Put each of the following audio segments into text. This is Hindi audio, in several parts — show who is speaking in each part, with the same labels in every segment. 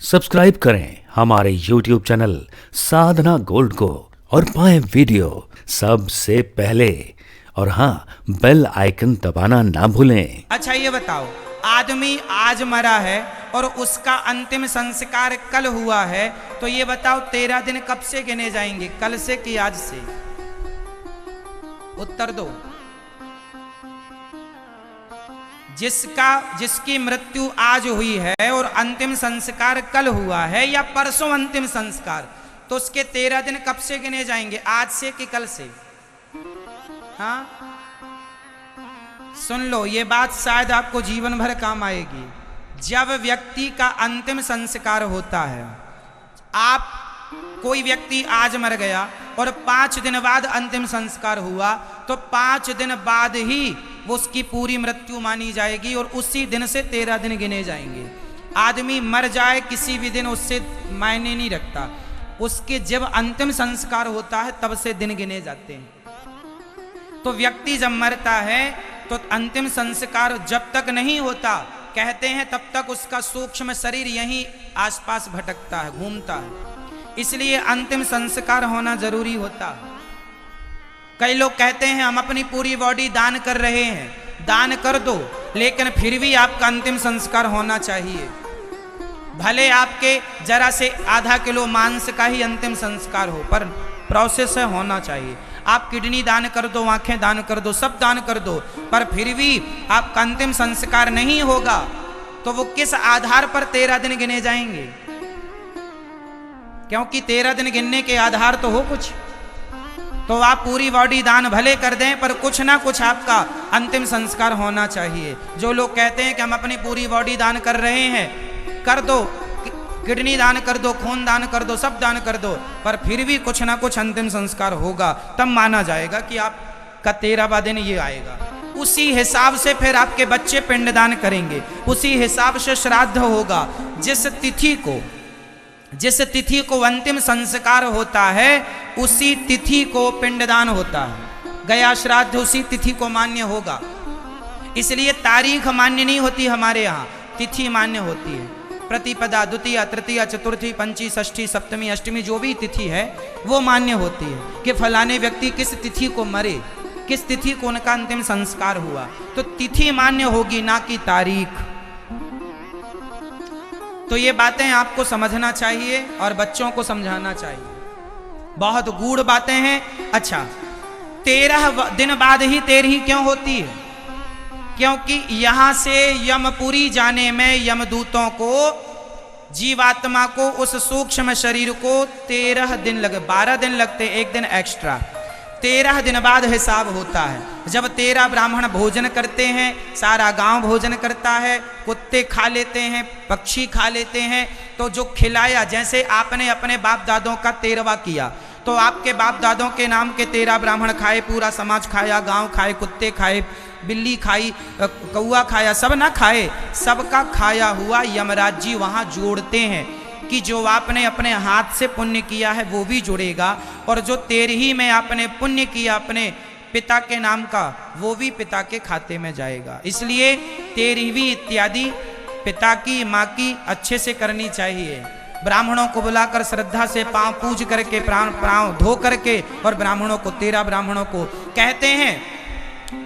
Speaker 1: सब्सक्राइब करें हमारे YouTube चैनल साधना गोल्ड को और पाएं वीडियो सबसे पहले। और हाँ, बेल आइकन दबाना ना भूलें।
Speaker 2: अच्छा ये बताओ, आदमी आज मरा है और उसका अंतिम संस्कार कल हुआ है, तो ये बताओ 13 दिन कब से गिने जाएंगे, कल से कि आज से? उत्तर दो। जिसकी मृत्यु आज हुई है और अंतिम संस्कार कल हुआ है या परसों अंतिम संस्कार, तो उसके 13 दिन कब से गिने जाएंगे, आज से कि कल से? हाँ, सुन लो, ये बात शायद आपको जीवन भर काम आएगी। जब व्यक्ति का अंतिम संस्कार होता है, आप कोई व्यक्ति आज मर गया और 5 दिन बाद अंतिम संस्कार हुआ, तो 5 दिन बाद ही वो उसकी पूरी मृत्यु मानी जाएगी और उसी दिन से 13 दिन गिने जाएंगे। आदमी मर जाए किसी भी दिन, उससे मायने नहीं रखता, उसके जब अंतिम संस्कार होता है तब से दिन गिने जाते हैं। तो व्यक्ति जब मरता है तो अंतिम संस्कार जब तक नहीं होता, कहते हैं, तब तक उसका सूक्ष्म शरीर यहीं आसपास भटकता है, घूमता है। इसलिए अंतिम संस्कार होना जरूरी होता। कई लोग कहते हैं हम अपनी पूरी बॉडी दान कर रहे हैं, दान कर दो, लेकिन फिर भी आपका अंतिम संस्कार होना चाहिए। भले आपके जरा से आधा किलो मांस का ही अंतिम संस्कार हो, पर प्रोसेस होना चाहिए। आप किडनी दान कर दो, आंखें दान कर दो, सब दान कर दो, पर फिर भी आपका अंतिम संस्कार नहीं होगा, तो वो किस आधार पर 13 दिन गिने जाएंगे? क्योंकि 13 दिन गिनने के आधार तो हो कुछ। तो आप पूरी बॉडी दान भले कर दें, पर कुछ ना कुछ आपका अंतिम संस्कार होना चाहिए। जो लोग कहते हैं कि हम अपनी पूरी बॉडी दान कर रहे हैं, कर दो, किडनी दान कर दो, खून दान कर दो, सब दान कर दो, पर फिर भी कुछ ना कुछ अंतिम संस्कार होगा, तब माना जाएगा कि आपका 13वां दिन ये आएगा। उसी हिसाब से फिर आपके बच्चे पिंडदान करेंगे, उसी हिसाब से श्राद्ध होगा। जिस तिथि को अंतिम संस्कार होता है, उसी तिथि को पिंडदान होता है। गया श्राद्ध उसी तिथि को मान्य होगा। इसलिए तारीख मान्य नहीं होती हमारे यहाँ, तिथि मान्य होती है। प्रतिपदा, द्वितीया, तृतीया, चतुर्थी, पंचमी, षष्ठी, सप्तमी, अष्टमी जो भी तिथि है वो मान्य होती है कि फलाने व्यक्ति किस तिथि को मरे, किस तिथि को उनका अंतिम संस्कार हुआ। तो तिथि मान्य होगी, ना कि तारीख। तो ये बातें आपको समझना चाहिए और बच्चों को समझाना चाहिए, बहुत गूढ़ बातें हैं। अच्छा, 13 दिन बाद ही 13 क्यों होती है? क्योंकि यहां से यमपुरी जाने में यमदूतों को, जीवात्मा को, उस सूक्ष्म शरीर को 13 दिन लगे, 12 दिन लगते, एक दिन एक्स्ट्रा। 13 दिन बाद हिसाब होता है। जब 13 ब्राह्मण भोजन करते हैं, सारा गांव भोजन करता है, कुत्ते खा लेते हैं, पक्षी खा लेते हैं, तो जो खिलाया, जैसे आपने अपने बाप दादों का 13वां किया, तो आपके बाप दादों के नाम के 13 ब्राह्मण खाए, पूरा समाज खाया, गांव खाए, कुत्ते खाए, बिल्ली खाई, कौआ खाया, सब ना खाए, सबका खाया हुआ यमराज जी वहां जोड़ते हैं कि जो आपने अपने हाथ से पुण्य किया है वो भी जुड़ेगा, और जो 13 में आपने पुण्य किया अपने पिता के नाम का, वो भी पिता के खाते में जाएगा। इसलिए 13वीं इत्यादि पिता की, माँ की अच्छे से करनी चाहिए। ब्राह्मणों को बुलाकर श्रद्धा से पांव पूज करके, प्राण धो करके, और ब्राह्मणों को, 13 ब्राह्मणों को कहते हैं,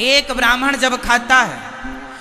Speaker 2: एक ब्राह्मण जब खाता है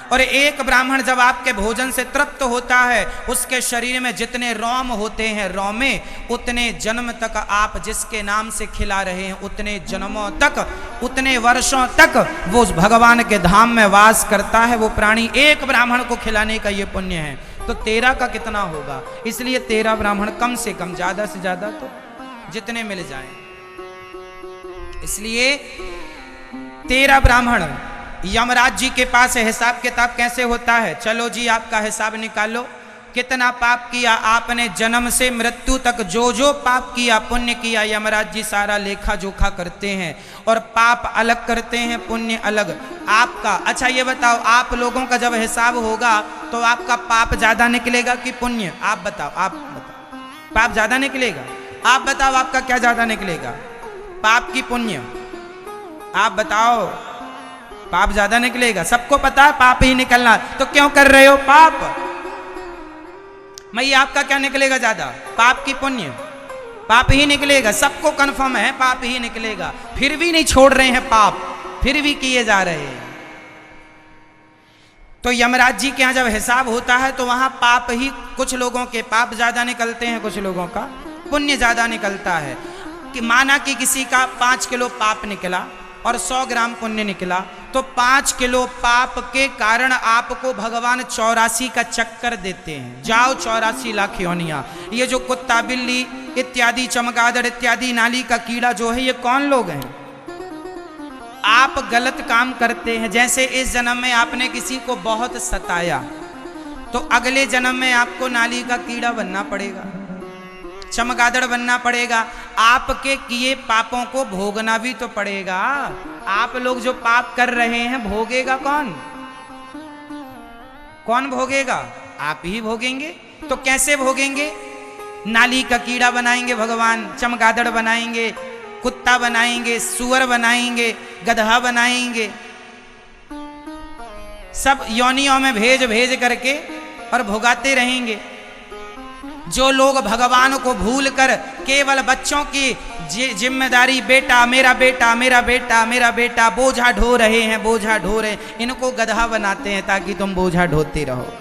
Speaker 2: और एक ब्राह्मण जब आपके भोजन से तृप्त होता है, उसके शरीर में जितने रोम होते हैं, रोमे, उतने जन्म तक आप जिसके नाम से खिला रहे हैं, उतने जन्मों तक, उतने वर्षों तक वो भगवान के धाम में वास करता है। वो प्राणी एक ब्राह्मण को खिलाने का ये पुण्य है, तो 13 का कितना होगा? इसलिए 13 ब्राह्मण कम से कम, ज्यादा से ज्यादा तो जितने मिल जाएं। इसलिए 13 ब्राह्मण यमराज जी के पास है। हिसाब किताब कैसे होता है? चलो जी, आपका हिसाब निकालो, कितना पाप किया आपने, जन्म से मृत्यु तक जो जो पाप किया, पुण्य किया, यमराज जी सारा लेखा जोखा करते हैं, और पाप अलग करते हैं, पुण्य अलग आपका। अच्छा ये बताओ, आप लोगों का जब हिसाब होगा तो आपका पाप ज्यादा निकलेगा कि पुण्य? आप बताओ, आप बताओ, पाप ज्यादा निकलेगा? आप बताओ, आपका क्या ज्यादा निकलेगा, पाप की पुण्य? आप बताओ, पाप ज्यादा निकलेगा। सबको पता है पाप ही निकलना, तो क्यों कर रहे हो पाप? मैया आपका क्या निकलेगा ज्यादा, पाप की पुण्य? पाप ही निकलेगा, सबको कन्फर्म है पाप ही निकलेगा, फिर भी नहीं छोड़ रहे हैं पाप, फिर भी किए जा रहे हैं। तो यमराज जी के यहाँ जब हिसाब होता है तो वहां पाप ही, कुछ लोगों के पाप ज्यादा निकलते हैं, कुछ लोगों का पुण्य ज्यादा निकलता है। कि माना कि किसी का 5 किलो पाप निकला और 100 ग्राम पुण्य निकला, तो 5 किलो पाप के कारण आपको भगवान 84 का चक्कर देते हैं, जाओ 84 लाख योनियां। ये जो कुत्ता बिल्ली इत्यादि, चमगादड़ इत्यादि, नाली का कीड़ा जो है, ये कौन लोग हैं? आप गलत काम करते हैं। जैसे इस जन्म में आपने किसी को बहुत सताया, तो अगले जन्म में आपको नाली का कीड़ा बनना पड़ेगा, चमगादड़ बनना पड़ेगा। आपके किए पापों को भोगना भी तो पड़ेगा। आप लोग जो पाप कर रहे हैं, भोगेगा कौन? कौन भोगेगा? आप ही भोगेंगे। तो कैसे भोगेंगे? नाली का कीड़ा बनाएंगे भगवान, चमगादड़ बनाएंगे, कुत्ता बनाएंगे, सुअर बनाएंगे, गधा बनाएंगे, सब योनियों में भेज भेज करके और भोगाते रहेंगे। जो लोग भगवान को भूल कर केवल बच्चों की जिम्मेदारी, बेटा मेरा बेटा मेरा बेटा मेरा बेटा, बोझा ढो रहे हैं, बोझा ढो रहे हैं, इनको गधा बनाते हैं ताकि तुम बोझा ढोते रहो।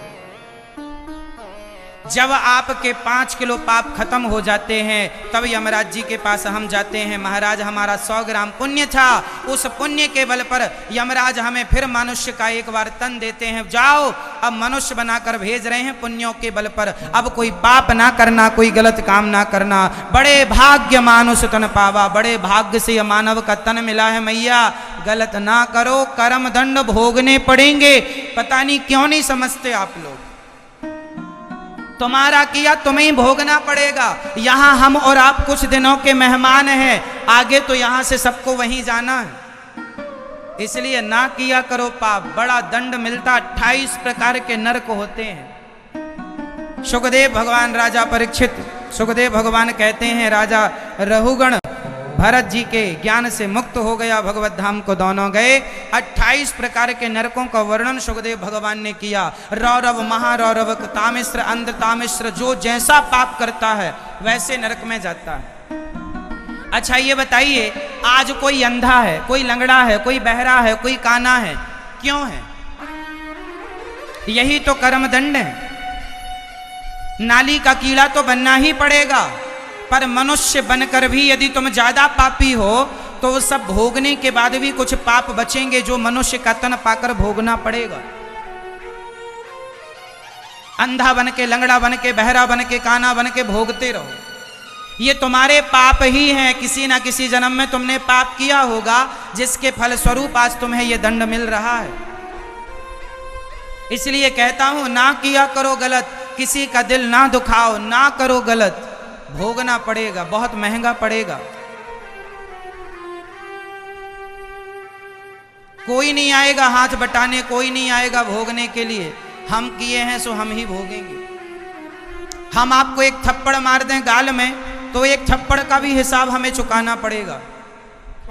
Speaker 2: जब आपके 5 किलो पाप खत्म हो जाते हैं, तब यमराज जी के पास हम जाते हैं, महाराज हमारा 100 ग्राम पुण्य था, उस पुण्य के बल पर यमराज हमें फिर मनुष्य का एक बार तन देते हैं, जाओ अब मनुष्य बनाकर भेज रहे हैं पुण्यों के बल पर, अब कोई पाप ना करना, कोई गलत काम ना करना। बड़े भाग्य मानुष तन पावा, बड़े भाग्य से मानव का तन मिला है मैया, गलत ना करो, कर्म दंड भोगने पड़ेंगे। पता नहीं क्यों नहीं समझते आप लोग, तुम्हारा किया तुम्हें भोगना पड़ेगा। यहां हम और आप कुछ दिनों के मेहमान हैं, आगे तो यहां से सबको वहीं जाना है। इसलिए ना किया करो पाप, बड़ा दंड मिलता। 28 प्रकार के नरक होते हैं। सुखदेव भगवान, राजा परीक्षित, सुखदेव भगवान कहते हैं, राजा रघुगण भरत जी के ज्ञान से मुक्त हो गया, भगवत धाम को दोनों गए। 28 प्रकार के नरकों का वर्णन सुखदेव भगवान ने किया। रौरव, महारौरव, तामिश्र, अंध तामिश्र, जो जैसा पाप करता है वैसे नरक में जाता है। अच्छा ये बताइए, आज कोई अंधा है, कोई लंगड़ा है, कोई बहरा है, कोई काना है, क्यों है? यही तो कर्म दंड है। नाली का कीड़ा तो बनना ही पड़ेगा, पर मनुष्य बनकर भी यदि तुम ज्यादा पापी हो तो वो सब भोगने के बाद भी कुछ पाप बचेंगे, जो मनुष्य का तन पाकर भोगना पड़ेगा। अंधा बन के, लंगड़ा बन के, बहरा बन के, काना बन के भोगते रहो। ये तुम्हारे पाप ही हैं। किसी ना किसी जन्म में तुमने पाप किया होगा, जिसके फल स्वरूप आज तुम्हें यह दंड मिल रहा है। इसलिए कहता हूं, ना किया करो गलत, किसी का दिल ना दुखाओ, ना करो गलत, भोगना पड़ेगा, बहुत महंगा पड़ेगा। कोई नहीं आएगा हाथ बटाने, कोई नहीं आएगा भोगने के लिए। हम किए हैं सो हम ही भोगेंगे। हम आपको एक थप्पड़ मार दें गाल में, तो एक थप्पड़ का भी हिसाब हमें चुकाना पड़ेगा।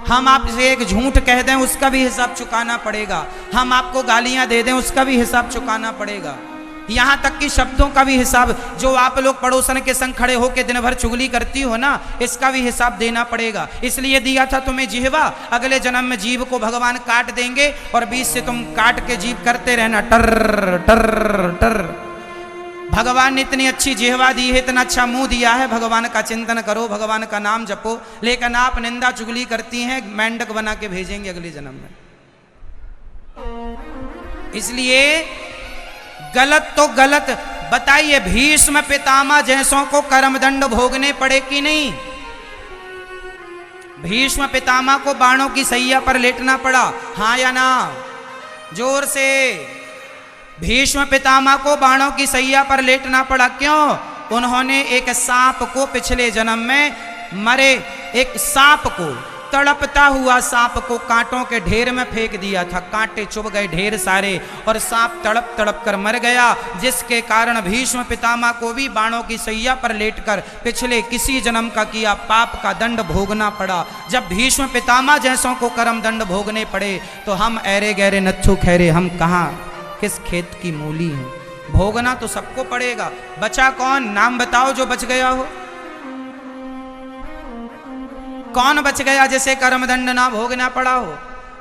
Speaker 2: हम आपसे एक झूठ कह दें, उसका भी हिसाब चुकाना पड़ेगा। हम आपको गालियां दे दें, उसका भी हिसाब चुकाना पड़ेगा। यहां तक कि शब्दों का भी हिसाब, जो आप लोग पड़ोसन के संग खड़े होकर दिन भर चुगली करती हो ना, इसका भी हिसाब देना पड़ेगा। इसलिए दिया था तुम्हें जिह्वा, अगले जन्म में जीभ को भगवान काट देंगे और बीच से तुम काट के जीभ करते रहना, टर टर टर। भगवान ने इतनी अच्छी जिह्वा दी है, इतना अच्छा मुंह दिया है, भगवान का चिंतन करो, भगवान का नाम जपो। लेकिन आप निंदा चुगली करती हैं, मेंढक बना के भेजेंगे अगले जन्म में। इसलिए गलत तो गलत। बताइए, भीष्म पितामह जैसों को कर्मदंड भोगने पड़े कि नहीं? भीष्म पितामह को बाणों की सैया पर लेटना पड़ा, हाँ या ना? जोर से। भीष्म पितामह को बाणों की सैया पर लेटना पड़ा, क्यों? उन्होंने एक सांप को, पिछले जन्म में मरे एक सांप को, तड़पता हुआ सांप को कांटों के ढेर में फेंक दिया था। कांटे चुभ गए ढेर सारे और सांप तड़प तड़प कर मर गया, जिसके कारण भीष्म पितामह को भी बाणों की सैया पर लेटकर पिछले किसी जन्म का किया पाप का दंड भोगना पड़ा। जब भीष्म पितामह जैसों को कर्म दंड भोगने पड़े, तो हम ऐरे गहरे नत्थु खैरे, हम कहाँ किस खेत की मूली हैं? भोगना तो सबको पड़ेगा। बचा कौन? नाम बताओ जो बच गया हो। कौन बच गया जिसे कर्मदंड ना भोगना पड़ा हो?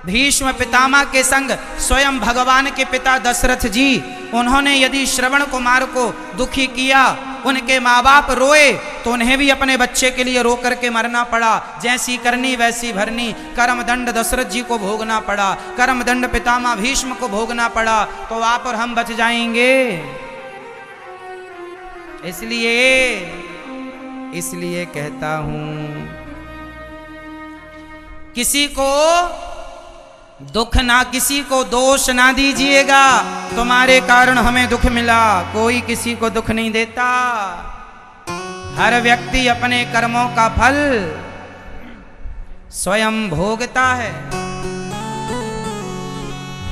Speaker 2: भीष्म पितामह के संग स्वयं भगवान के पिता दशरथ जी, उन्होंने यदि श्रवण कुमार को दुखी किया, उनके माँ बाप रोए, तो उन्हें भी अपने बच्चे के लिए रो करके मरना पड़ा। जैसी करनी वैसी भरनी, कर्मदंड दशरथ जी को भोगना पड़ा, कर्मदंड पितामह भीष्म को भोगना पड़ा, तो आप और हम बच जाएंगे। इसलिए कहता हूं, किसी को दुख ना, किसी को दोष ना दीजिएगा। तुम्हारे कारण हमें दुख मिला, कोई किसी को दुख नहीं देता। हर व्यक्ति अपने कर्मों का फल स्वयं भोगता है।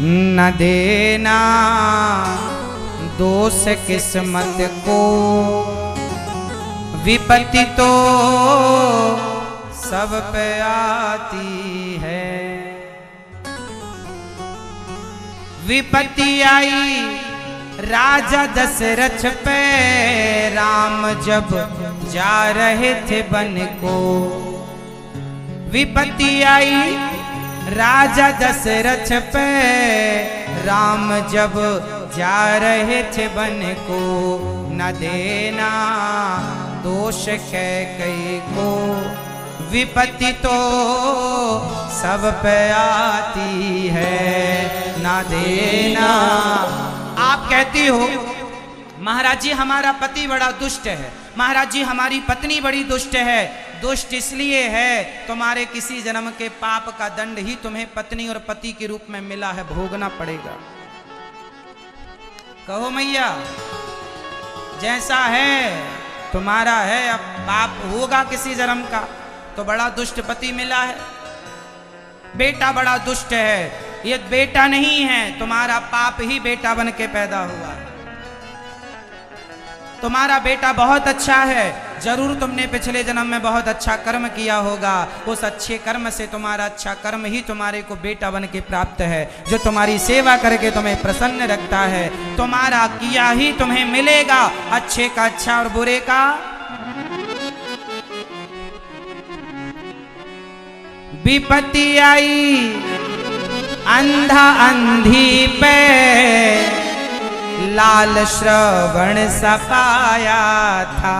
Speaker 2: न देना दोष किस्मत को, विपत्ति तो सब पे आती है। विपत्ति आई राजा दशरथ पे, राम जब जा रहे थे वन को। विपत्ति आई राजा दशरथ पे, राम जब जा रहे थे वन को। न देना दोष कैकेयी को, विपत्ति तो सब पे आती है। ना देना। आप कहती हो महाराज जी हमारा पति बड़ा दुष्ट है, महाराज जी हमारी पत्नी बड़ी दुष्ट है। दुष्ट इसलिए है तुम्हारे किसी जन्म के पाप का दंड ही तुम्हें पत्नी और पति के रूप में मिला है, भोगना पड़ेगा। कहो मैया, जैसा है तुम्हारा है, अब पाप होगा किसी जन्म का, तो बड़ा दुष्ट पति मिला है। बेटा बड़ा दुष्ट है, ये बेटा नहीं है, तुम्हारा पाप ही बेटा बन के पैदा हुआ है। तुम्हारा बेटा बहुत अच्छा है, जरूर तुमने पिछले जन्म में बहुत अच्छा कर्म किया होगा। उस अच्छे कर्म से तुम्हारा अच्छा कर्म ही तुम्हारे को बेटा बन के प्राप्त है, जो तुम्हारी सेवा करके तुम्हें प्रसन्न रखता है। तुम्हारा किया ही तुम्हें मिलेगा, अच्छे का अच्छा और बुरे का। विपत्ति आई अंधा अंधी पे, लाल श्रवण सपाया था।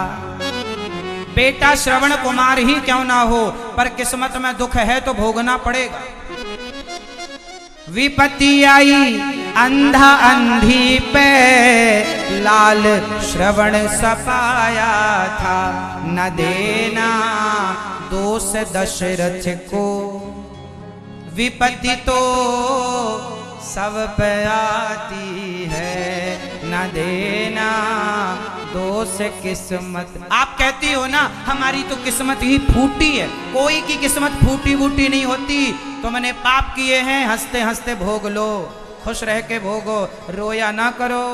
Speaker 2: बेटा श्रवण कुमार ही क्यों ना हो, पर किस्मत में दुख है तो भोगना पड़ेगा। विपत्ति आई अंधा अंधी पे, लाल श्रवण सपाया था। न देना दोष दशरथ को, विपत्ति तो सब पे आती है। न देना दोष किस्मत। आप कहती हो ना हमारी तो किस्मत ही फूटी है, कोई की किस्मत फूटी बूटी नहीं होती। तुमने पाप किए हैं, हंसते हंसते भोग लो, खुश रह के भोगो, रोया ना करो।